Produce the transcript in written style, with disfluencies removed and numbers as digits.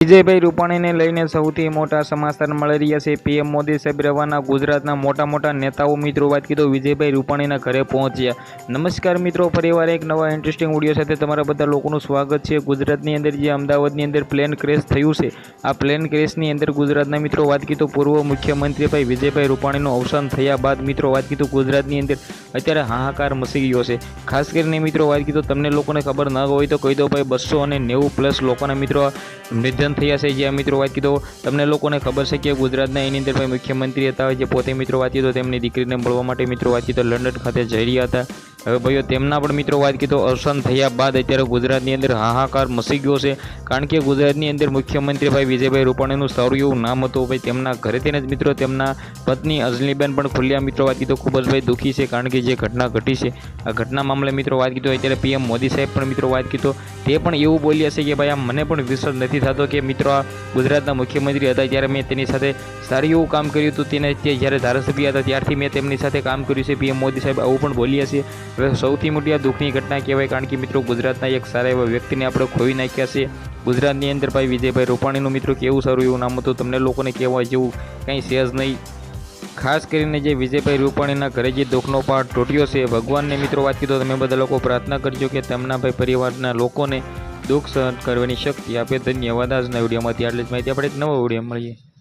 વિજયભાઈ રૂપાણીને લઈને સૌથી મોટા સમાચાર મળી રહ્યા છે। પીએમ મોદી સાહેબ રવાના ગુજરાતના મોટા નેતાઓ મિત્રો વાત કીધો વિજયભાઈ રૂપાણીના ઘરે પહોંચ્યા। નમસ્કાર મિત્રો, ફરીવાર એક નવા ઇન્ટરેસ્ટિંગ વિડીયો સાથે તમારા બધા લોકોનું સ્વાગત છે। ગુજરાતની અંદર જે અમદાવાદની અંદર પ્લેન ક્રેશ થયું છે, આ પ્લેન ક્રેશની અંદર ગુજરાતના મિત્રો વાત કીધું પૂર્વ મુખ્યમંત્રી ભાઈ વિજયભાઈ રૂપાણીનું અવસાન થયા બાદ મિત્રો વાત કીધું ગુજરાતની અંદર અત્યારે હાહાકાર મચી ગયો છે। ખાસ કરીને મિત્રો વાત કીધું તમને લોકોને ખબર ન હોય તો કહી દો ભાઈ 290+ લોકોના મિત્રો નિધન થયા છે। જ્યાં મિત્રો વાત કીધો તમને લોકોને ખબર છે કે ગુજરાતના એની અંદર ભાઈ મુખ્યમંત્રી હતા જે પોતે મિત્રો વાત કીધો તેમની દીકરીને મળવા માટે મિત્રો વાત કીધો લંડન ખાતે જઈ રહ્યા હતા। હવે ભાઈઓ તેમના પણ મિત્રો વાત કીધો અવસાન થયા બાદ અત્યારે ગુજરાતની અંદર હાહાકાર મચી ગયો છે। કારણ કે ગુજરાતની અંદર મુખ્યમંત્રી ભાઈ વિજયભાઈ રૂપાણીનું સારું એવું નામ હતું। ભાઈ તેમના ઘરે તેને જ મિત્રો તેમના પત્ની અંજલિબેન પણ ખુલ્યા મિત્રો વાત કીધો ખૂબ જ ભાઈ દુઃખી છે। કારણ કે જે ઘટના ઘટી છે આ ઘટના મામલે મિત્રો વાત કીધો અત્યારે પીએમ મોદી સાહેબ પણ મિત્રો વાત કીધો તે પણ એવું બોલ્યા છે કે ભાઈ આ મને પણ વિશ્વાસ નથી થતો કે મિત્રો આ ગુજરાતના મુખ્યમંત્રી હતા ત્યારે મેં તેની સાથે સારું એવું કામ કર્યું હતું। તેને જ્યારે ધારાસભ્ય હતા ત્યારથી મેં તેમની સાથે કામ કર્યું છે। પીએમ મોદી સાહેબ આવું પણ બોલ્યા છે। હવે સૌથી મોટી આ દુઃખની ઘટના કહેવાય કારણ કે મિત્રો ગુજરાતના એક સારા એવા વ્યક્તિને આપણે ખોઈ નાખ્યા છે। ગુજરાતની અંદર ભાઈ વિજયભાઈ રૂપાણીનું મિત્રો કેવું સારું એવું નામ હતું, તમને લોકોને કહેવા જેવું કંઈ છે જ નહીં। ખાસ કરીને જે વિજયભાઈ રૂપાણીના ઘરે જે દુઃખનો પાઠ તૂટ્યો છે, ભગવાનને મિત્રો વાત કીધો તમે બધા લોકો પ્રાર્થના કરજો કે તેમના ભાઈ પરિવારના લોકોને દુઃખ સહન કરવાની શક્તિ આપે। ધન્યવાદ। આજના વિડીયોમાંથી આટલી જ માહિતી આપણે એક નવો વિડીયો મળીએ।